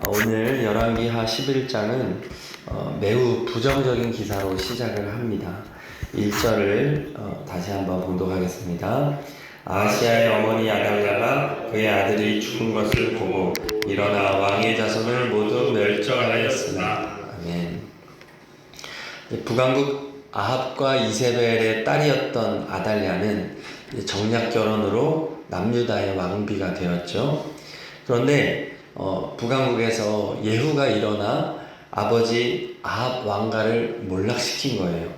오늘 열왕기하 11장은 매우 부정적인 기사로 시작을 합니다. 1절을 다시 한번 봉독하겠습니다. 아하시아의 어머니 아달랴가 그의 아들이 죽은 것을 보고 일어나 왕의 자손을 모두 멸절하였으나. 아멘. 북왕국 아합과 이세벨의 딸이었던 아달랴는 정략 결혼으로 남유다의 왕비가 되었죠. 그런데 북왕국에서 예후가 일어나 아버지 아합 왕가를 몰락시킨 거예요.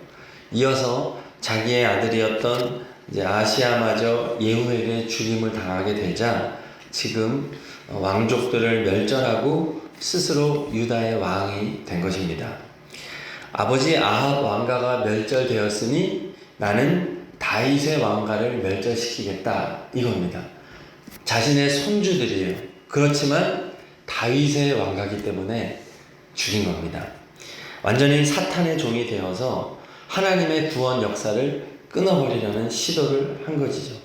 이어서 자기의 아들이었던 아하시아마저 예후에게 죽임을 당하게 되자 지금 왕족들을 멸절하고 스스로 유다의 왕이 된 것입니다. 아버지 아합 왕가가 멸절되었으니 나는 다윗의 왕가를 멸절시키겠다 이겁니다. 자신의 손주들이에요. 그렇지만 다윗의 왕가기 때문에 죽인 겁니다. 완전히 사탄의 종이 되어서 하나님의 구원 역사를 끊어버리려는 시도를 한 것이죠.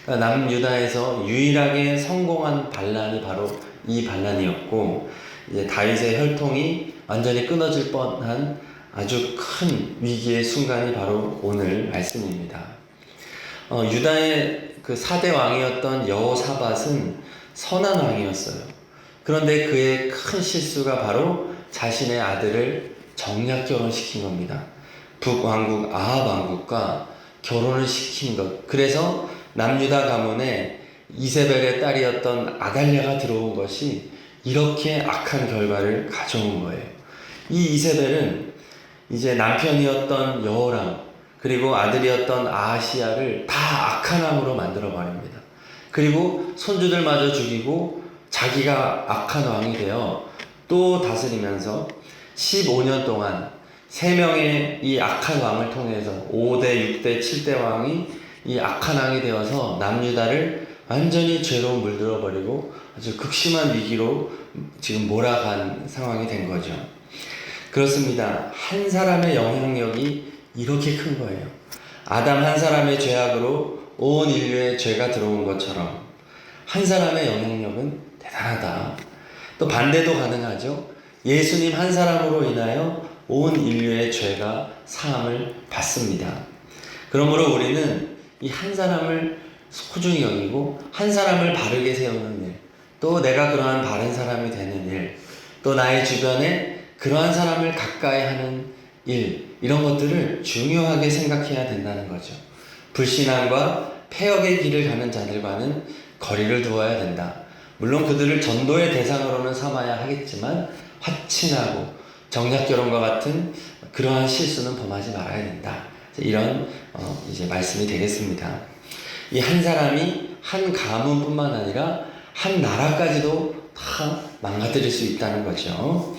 그러니까 남유다에서 유일하게 성공한 반란이 바로 이 반란이었고, 이제 다윗의 혈통이 완전히 끊어질 뻔한 아주 큰 위기의 순간이 바로 오늘 말씀입니다. 유다의 그 4대 왕이었던 여호사밧은 선한 왕이었어요. 그런데 그의 큰 실수가 바로 자신의 아들을 정략 결혼시킨 겁니다. 북왕국 아합 왕국과 결혼을 시킨 것. 그래서 남유다 가문에 이세벨의 딸이었던 아달랴가 들어온 것이 이렇게 악한 결과를 가져온 거예요. 이 이세벨은 이제 남편이었던 여호람 그리고 아들이었던 아하시야를 다 악한 왕으로 만들어 버립니다. 그리고 손주들마저 죽이고 자기가 악한 왕이 되어 또 다스리면서 15년 동안 3명의 이 악한 왕을 통해서 5대, 6대, 7대 왕이 이 악한 왕이 되어서 남유다를 완전히 죄로 물들어 버리고 아주 극심한 위기로 지금 몰아간 상황이 된 거죠. 그렇습니다. 한 사람의 영향력이 이렇게 큰 거예요. 아담 한 사람의 죄악으로 온 인류의 죄가 들어온 것처럼 한 사람의 영향력은 대단하다. 또 반대도 가능하죠. 예수님 한 사람으로 인하여 온 인류의 죄가 사함을 받습니다. 그러므로 우리는 이 한 사람을 소중히 여기고 한 사람을 바르게 세우는 일, 또 내가 그러한 바른 사람이 되는 일, 또 나의 주변에 그러한 사람을 가까이 하는 일, 이런 것들을 중요하게 생각해야 된다는 거죠. 불신앙과 폐역의 길을 가는 자들과는 거리를 두어야 된다. 물론 그들을 전도의 대상으로는 삼아야 하겠지만 화친하고 정략결혼과 같은 그러한 실수는 범하지 말아야 된다. 이런 이제 말씀이 되겠습니다. 이 한 사람이 한 가문뿐만 아니라 한 나라까지도 다 망가뜨릴 수 있다는 거죠.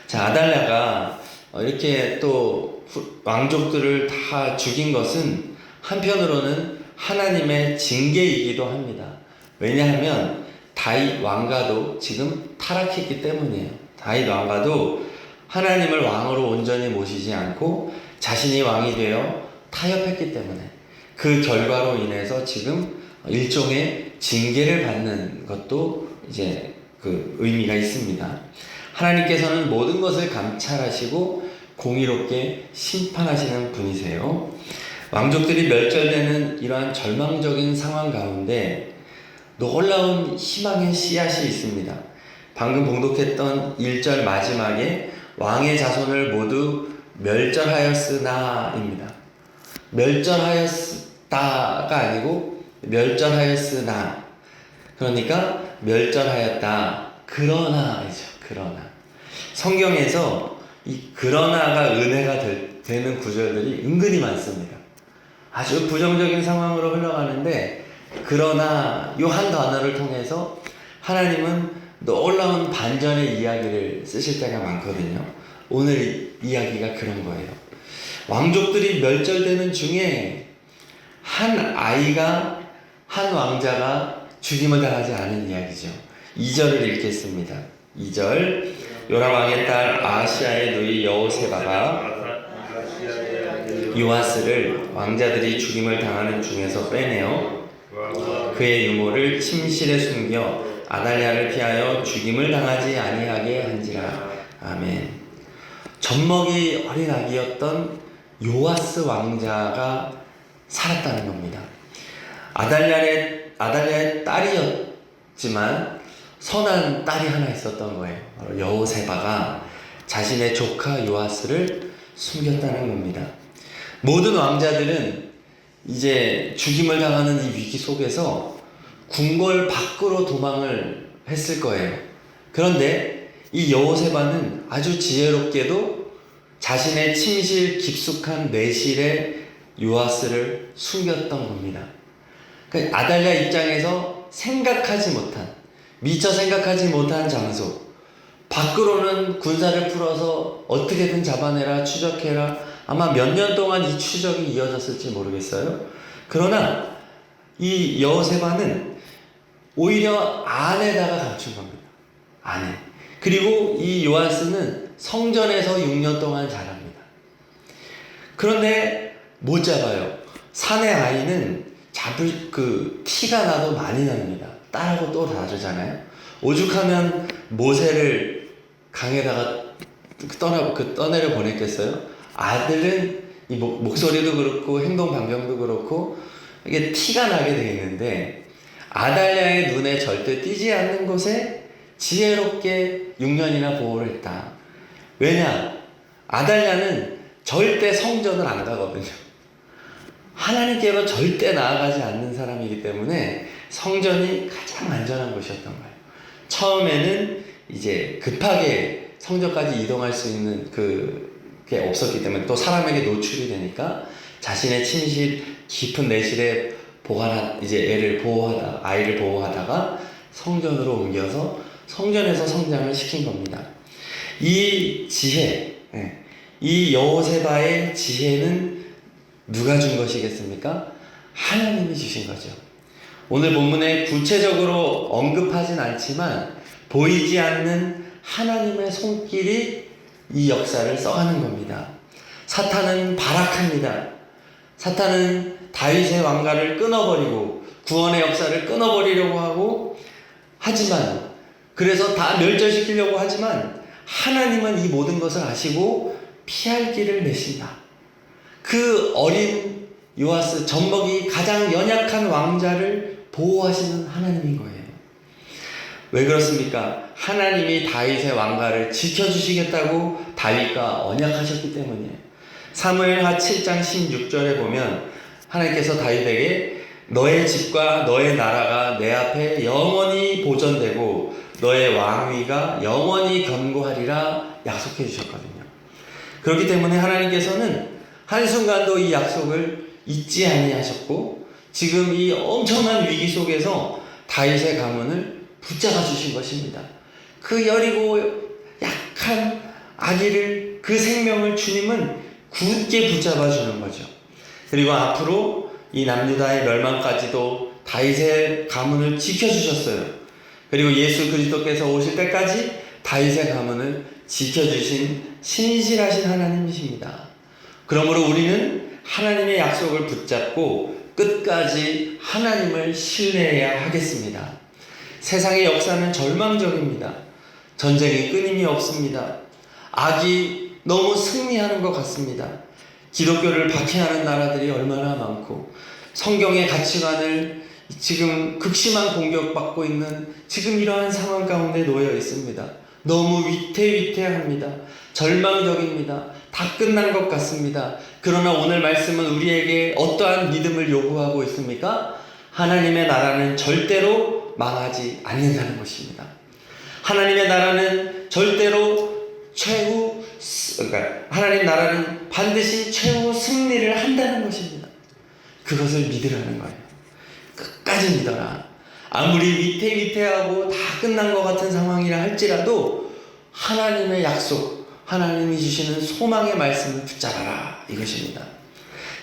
자, 아달랴가 이렇게 또 왕족들을 다 죽인 것은 한편으로는 하나님의 징계이기도 합니다. 왜냐하면 다윗 왕가도 지금 타락했기 때문이에요. 다윗 왕가도 하나님을 왕으로 온전히 모시지 않고 자신이 왕이 되어 타협했기 때문에 그 결과로 인해서 지금 일종의 징계를 받는 것도 이제 그 의미가 있습니다. 하나님께서는 모든 것을 감찰하시고 공의롭게 심판하시는 분이세요. 왕족들이 멸절되는 이러한 절망적인 상황 가운데 놀라운 희망의 씨앗이 있습니다. 방금 봉독했던 1절 마지막에 왕의 자손을 모두 멸절하였으나입니다. 멸절하였다가 아니고 멸절하였으나. 그러니까 멸절하였다. 그러나이죠. 그러나. 성경에서 이 그러나가 은혜가 되는 구절들이 은근히 많습니다. 아주 부정적인 상황으로 흘러가는데 그러나 이 한 단어를 통해서 하나님은 놀라운 반전의 이야기를 쓰실 때가 많거든요. 오늘 이야기가 그런 거예요. 왕족들이 멸절되는 중에 한 아이가, 한 왕자가 죽임을 당하지 않은 이야기죠. 2절을 읽겠습니다. 2절 요람 왕의 딸 아하시아의 누이 여호세바가 요아스를 왕자들이 죽임을 당하는 중에서 빼내어 그의 유모를 침실에 숨겨 아달랴를 피하여 죽임을 당하지 아니하게 한지라. 아멘. 젖먹이 어린 아기였던 요아스 왕자가 살았다는 겁니다. 아달랴의 딸이었지만 선한 딸이 하나 있었던 거예요. 바로 여호세바가 자신의 조카 요아스를 숨겼다는 겁니다. 모든 왕자들은 이제 죽임을 당하는 이 위기 속에서 궁궐 밖으로 도망을 했을 거예요. 그런데 이 여호세바는 아주 지혜롭게도 자신의 침실 깊숙한 내실에 요아스를 숨겼던 겁니다. 그러니까 아달랴 입장에서 미처 생각하지 못한 장소, 밖으로는 군사를 풀어서 어떻게든 잡아내라, 추적해라. 아마 몇 년 동안 이 추적이 이어졌을지 모르겠어요. 그러나 이 여호세바는 오히려 안에다가 감춘 겁니다. 안에. 그리고 이 요아스는 성전에서 6년 동안 자랍니다. 그런데 못 잡아요. 산의 아이는 잡을 티가 나도 많이 납니다. 딸하고 또 다르잖아요. 오죽하면 모세를 강에다가 떠내려 보냈겠어요? 아들은 이 목소리도 그렇고 행동 반경도 그렇고 이게 티가 나게 되어 있는데, 아달랴의 눈에 절대 띄지 않는 곳에 지혜롭게 6년이나 보호를 했다. 왜냐? 아달랴는 절대 성전을 안 가거든요. 하나님께로 절대 나아가지 않는 사람이기 때문에 성전이 가장 안전한 곳이었던 거예요. 처음에는 이제 급하게 성전까지 이동할 수 있는 그게 없었기 때문에, 또 사람에게 노출이 되니까 자신의 침실 깊은 내실에 아이를 보호하다가 성전으로 옮겨서 성전에서 성장을 시킨 겁니다. 이 지혜, 이 여호세바의 지혜는 누가 준 것이겠습니까? 하나님이 주신 거죠. 오늘 본문에 구체적으로 언급하진 않지만 보이지 않는 하나님의 손길이 이 역사를 써가는 겁니다. 사탄은 발악합니다. 사탄은 다윗의 왕가를 끊어버리고 구원의 역사를 끊어버리려고 하고 하지만, 그래서 다 멸절시키려고 하지만 하나님은 이 모든 것을 아시고 피할 길을 내신다. 그 어린 요아스, 젖먹이 가장 연약한 왕자를 보호하시는 하나님인 거예요. 왜 그렇습니까? 하나님이 다윗의 왕가를 지켜주시겠다고 다윗과 언약하셨기 때문이에요. 사무엘하 7장 16절에 보면 하나님께서 다윗에게 너의 집과 너의 나라가 내 앞에 영원히 보존되고 너의 왕위가 영원히 견고하리라 약속해 주셨거든요. 그렇기 때문에 하나님께서는 한순간도 이 약속을 잊지 아니하셨고 지금 이 엄청난 위기 속에서 다윗의 가문을 붙잡아 주신 것입니다. 그 여리고 약한 아기를, 그 생명을 주님은 굳게 붙잡아 주는 거죠. 그리고 앞으로 이 남유다의 멸망까지도 다윗의 가문을 지켜주셨어요. 그리고 예수 그리스도께서 오실 때까지 다윗의 가문을 지켜주신 신실하신 하나님이십니다. 그러므로 우리는 하나님의 약속을 붙잡고 끝까지 하나님을 신뢰해야 하겠습니다. 세상의 역사는 절망적입니다. 전쟁이 끊임이 없습니다. 악이 너무 승리하는 것 같습니다. 기독교를 박해하는 나라들이 얼마나 많고 성경의 가치관을 지금 극심한 공격받고 있는 지금 이러한 상황 가운데 놓여 있습니다. 너무 위태위태합니다. 절망적입니다. 다 끝난 것 같습니다. 그러나 오늘 말씀은 우리에게 어떠한 믿음을 요구하고 있습니까? 하나님의 나라는 절대로 망하지 않는다는 것입니다. 하나님의 나라는 절대로 하나님 나라는 반드시 최후 승리를 한다는 것입니다. 그것을 믿으라는 거예요. 끝까지 믿어라. 아무리 위태위태하고 다 끝난 것 같은 상황이라 할지라도 하나님의 약속, 하나님이 주시는 소망의 말씀을 붙잡아라, 이것입니다.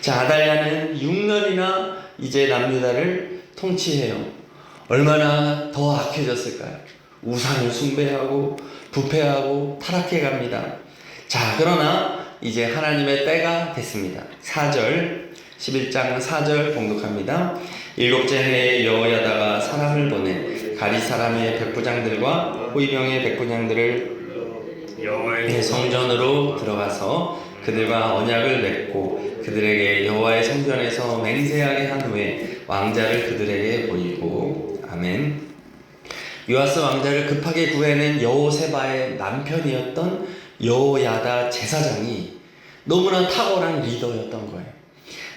자, 아달랴는 6년이나 이제 남유다를 통치해요. 얼마나 더 악해졌을까요? 우상을 숭배하고 부패하고 타락해 갑니다. 자, 그러나 이제 하나님의 때가 됐습니다. 11장 4절 봉독합니다. 일곱째 해에 여호야다가 사람을 보내 가리 사람의 백부장들과 호위병의 백부장들을 여호와의 성전으로 들어가서 그들과 언약을 맺고 그들에게 여호와의 성전에서 맹세하게 한 후에 왕자를 그들에게 보이고. 아멘. 요아스 왕자를 급하게 구해낸 여호세바의 남편이었던 여호야다 제사장이 너무나 탁월한 리더였던 거예요.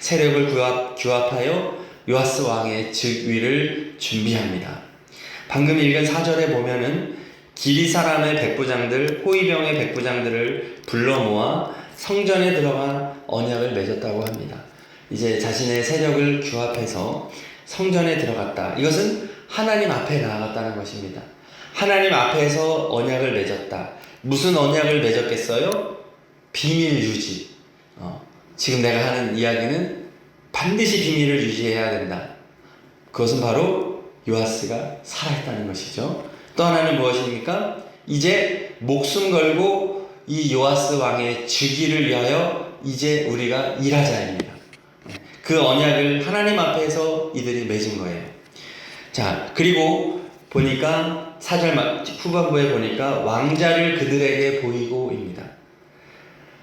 세력을 규합하여 요아스 왕의 즉위를 준비합니다. 방금 읽은 4절에 보면은 기리 사람의 백부장들, 호위병의 백부장들을 불러 모아 성전에 들어가 언약을 맺었다고 합니다. 이제 자신의 세력을 규합해서 성전에 들어갔다. 이것은 하나님 앞에 나아갔다는 것입니다. 하나님 앞에서 언약을 맺었다. 무슨 언약을 맺었겠어요? 비밀 유지. 지금 내가 하는 이야기는 반드시 비밀을 유지해야 된다. 그것은 바로 요아스가 살아있다는 것이죠. 또 하나는 무엇입니까? 이제 목숨 걸고 이 요아스 왕의 즉위를 위하여 이제 우리가 일하자입니다. 그 언약을 하나님 앞에서 이들이 맺은 거예요. 자, 그리고 보니까 4절 후반부에 보니까 왕자를 그들에게 보이고입니다.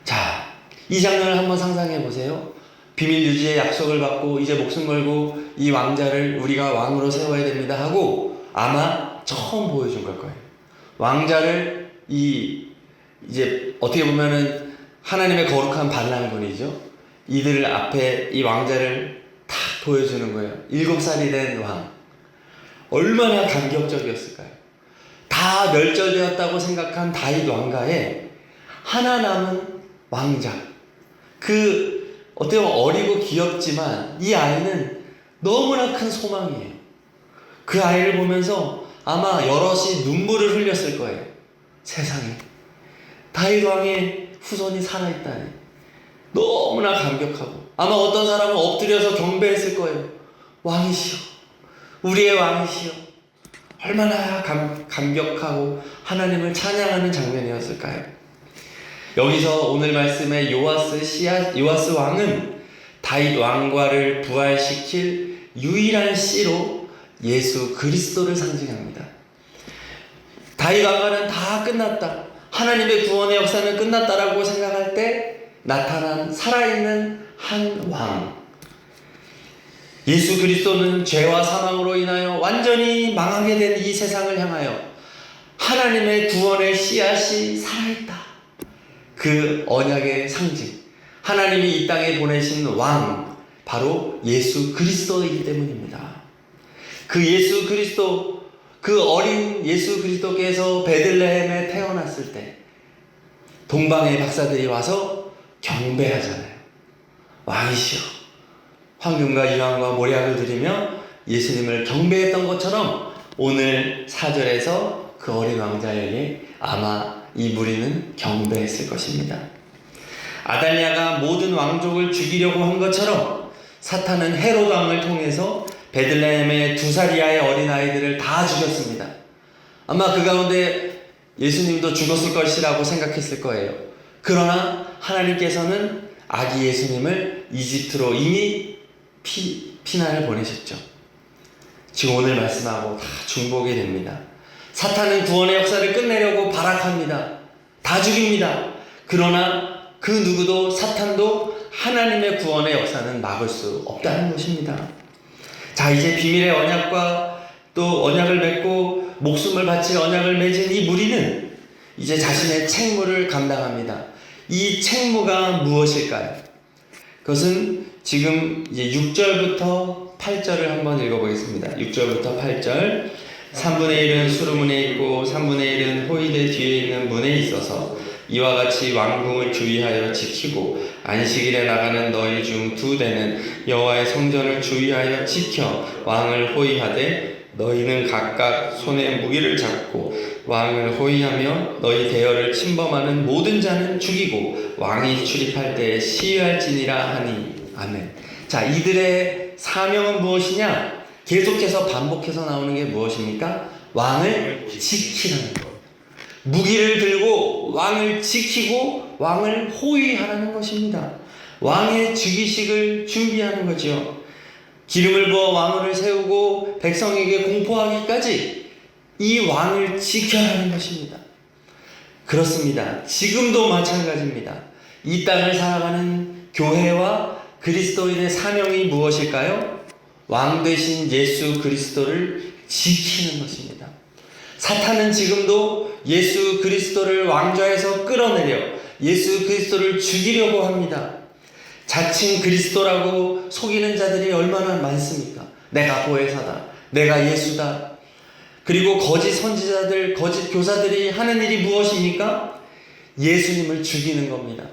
자, 이 장면을 한번 상상해 보세요. 비밀 유지의 약속을 받고 이제 목숨 걸고 이 왕자를 우리가 왕으로 세워야 됩니다 하고 아마 처음 보여준 걸 거예요. 왕자를 이제 어떻게 보면은 하나님의 거룩한 반란군이죠. 이들 앞에 이 왕자를 탁 보여주는 거예요. 7살이 된 왕. 얼마나 감격적이었을까요? 다 멸절되었다고 생각한 다윗 왕가에 하나 남은 왕자. 어떻게 보면 어리고 귀엽지만 이 아이는 너무나 큰 소망이에요. 그 아이를 보면서 아마 여럿이 눈물을 흘렸을 거예요. 세상에 다윗 왕의 후손이 살아있다니 너무나 감격하고 아마 어떤 사람은 엎드려서 경배했을 거예요. 왕이시여, 우리의 왕이시여. 얼마나 감격하고 하나님을 찬양하는 장면이었을까요? 여기서 오늘 말씀의 요아스 왕은 다윗 왕과를 부활시킬 유일한 씨로 예수 그리스도를 상징합니다. 다윗 왕가는 다 끝났다. 하나님의 구원의 역사는 끝났다라고 생각할 때 나타난 살아있는 한 왕. 예수 그리스도는 죄와 사망으로 인하여 완전히 망하게 된 이 세상을 향하여 하나님의 구원의 씨앗이 살아있다. 그 언약의 상징, 하나님이 이 땅에 보내신 왕, 바로 예수 그리스도이기 때문입니다. 그 예수 그리스도, 그 어린 예수 그리스도께서 베들레헴에 태어났을 때 동방의 박사들이 와서 경배하잖아요. 왕이시여. 황금과 유황과 모략을 드리며 예수님을 경배했던 것처럼 오늘 4절에서 그 어린 왕자에게 아마 이 무리는 경배했을 것입니다. 아달랴가 모든 왕족을 죽이려고 한 것처럼 사탄은 헤롯 왕을 통해서 베들레헴의 2살 이하의 어린아이들을 다 죽였습니다. 아마 그 가운데 예수님도 죽었을 것이라고 생각했을 거예요. 그러나 하나님께서는 아기 예수님을 이집트로 이미 피난을 보내셨죠. 지금 오늘 말씀하고 다 중복이 됩니다. 사탄은 구원의 역사를 끝내려고 발악합니다. 다 죽입니다. 그러나 그 누구도 사탄도 하나님의 구원의 역사는 막을 수 없다는 것입니다. 자, 이제 비밀의 언약과 또 언약을 맺고 목숨을 바칠 언약을 맺은 이 무리는 이제 자신의 책무를 감당합니다. 이 책무가 무엇일까요? 그것은 지금 이제 6절부터 8절을 한번 읽어보겠습니다. 6절부터 8절. 3분의 1은 수르문에 있고 3분의 1은 호위대 뒤에 있는 문에 있어서 이와 같이 왕궁을 주의하여 지키고 안식일에 나가는 너희 중 2대는 여호와의 성전을 주의하여 지켜 왕을 호위하되 너희는 각각 손에 무기를 잡고 왕을 호위하며 너희 대열을 침범하는 모든 자는 죽이고 왕이 출입할 때에 시위할지니라 하니. 아멘. 자, 이들의 사명은 무엇이냐? 계속해서 반복해서 나오는 게 무엇입니까? 왕을 지키라는 것. 무기를 들고 왕을 지키고 왕을 호위하라는 것입니다. 왕의 즉위식을 준비하는 거죠. 기름을 부어 왕을 세우고 백성에게 공포하기까지 이 왕을 지켜야 하는 것입니다. 그렇습니다. 지금도 마찬가지입니다. 이 땅을 살아가는 교회와 그리스도인의 사명이 무엇일까요? 왕 되신 예수 그리스도를 지키는 것입니다. 사탄은 지금도 예수 그리스도를 왕좌에서 끌어내려 예수 그리스도를 죽이려고 합니다. 자칭 그리스도라고 속이는 자들이 얼마나 많습니까? 내가 보혜사다, 내가 예수다. 그리고 거짓 선지자들, 거짓 교사들이 하는 일이 무엇입니까? 예수님을 죽이는 겁니다.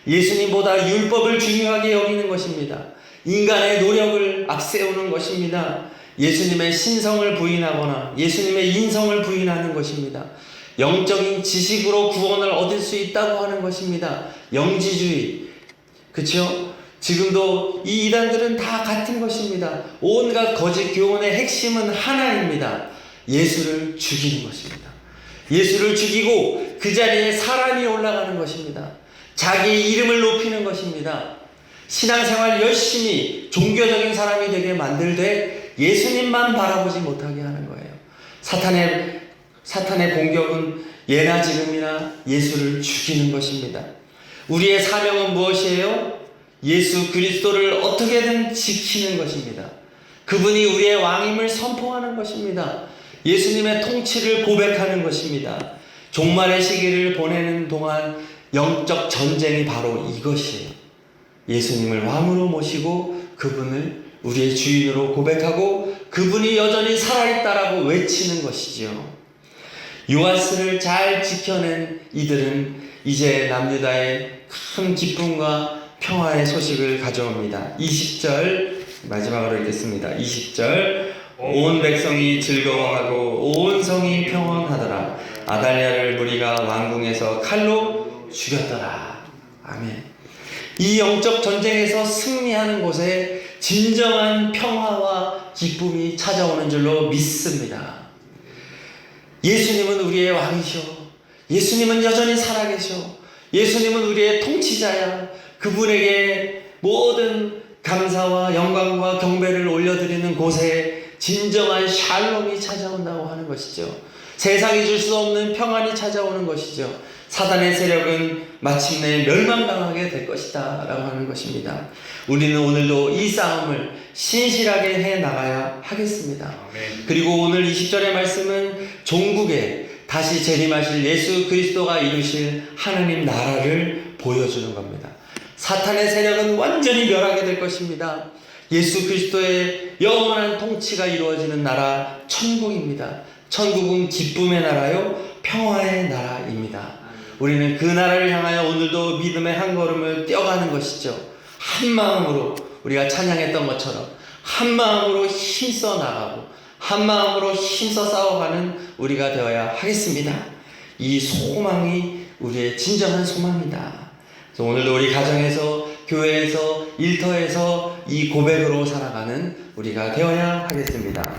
예수님보다 율법을 중요하게 여기는 것입니다. 인간의 노력을 앞세우는 것입니다. 예수님의 신성을 부인하거나 예수님의 인성을 부인하는 것입니다. 영적인 지식으로 구원을 얻을 수 있다고 하는 것입니다. 영지주의. 그렇죠? 지금도 이 이단들은 다 같은 것입니다. 온갖 거짓 교훈의 핵심은 하나입니다. 예수를 죽이는 것입니다. 예수를 죽이고 그 자리에 사람이 올라가는 것입니다. 자기 이름을 높이는 것입니다. 신앙생활 열심히 종교적인 사람이 되게 만들되 예수님만 바라보지 못하게 하는 거예요. 사탄의 공격은 예나 지금이나 예수를 죽이는 것입니다. 우리의 사명은 무엇이에요? 예수 그리스도를 어떻게든 지키는 것입니다. 그분이 우리의 왕임을 선포하는 것입니다. 예수님의 통치를 고백하는 것입니다. 종말의 시기를 보내는 동안 영적 전쟁이 바로 이것이에요. 예수님을 왕으로 모시고 그분을 우리의 주인으로 고백하고 그분이 여전히 살아있다라고 외치는 것이지요. 요아스를 잘 지켜낸 이들은 이제 남유다의 큰 기쁨과 평화의 소식을 가져옵니다. 20절 마지막으로 읽겠습니다. 20절 온 백성이 즐거워하고 온 성이 평온하더라. 아달랴를 무리가 왕궁에서 칼로 죽였더라. 아멘. 이 영적 전쟁에서 승리하는 곳에 진정한 평화와 기쁨이 찾아오는 줄로 믿습니다. 예수님은 우리의 왕이셔. 예수님은 여전히 살아계셔. 예수님은 우리의 통치자야. 그분에게 모든 감사와 영광과 경배를 올려드리는 곳에 진정한 샬롬이 찾아온다고 하는 것이죠. 세상이 줄 수 없는 평안이 찾아오는 것이죠. 사단의 세력은 마침내 멸망당하게 될 것이다 라고 하는 것입니다. 우리는 오늘도 이 싸움을 신실하게 해나가야 하겠습니다. 아멘. 그리고 오늘 20절의 말씀은 종국에 다시 재림하실 예수 그리스도가 이루실 하나님 나라를 보여주는 겁니다. 사탄의 세력은 완전히 멸하게 될 것입니다. 예수 그리스도의 영원한 통치가 이루어지는 나라 천국입니다. 천국은 기쁨의 나라요 평화의 나라입니다. 우리는 그 나라를 향하여 오늘도 믿음의 한 걸음을 뛰어가는 것이죠. 한 마음으로 우리가 찬양했던 것처럼 한 마음으로 힘써 나가고 한 마음으로 힘써 싸워가는 우리가 되어야 하겠습니다. 이 소망이 우리의 진정한 소망이다. 그래서 오늘도 우리 가정에서, 교회에서, 일터에서 이 고백으로 살아가는 우리가 되어야 하겠습니다.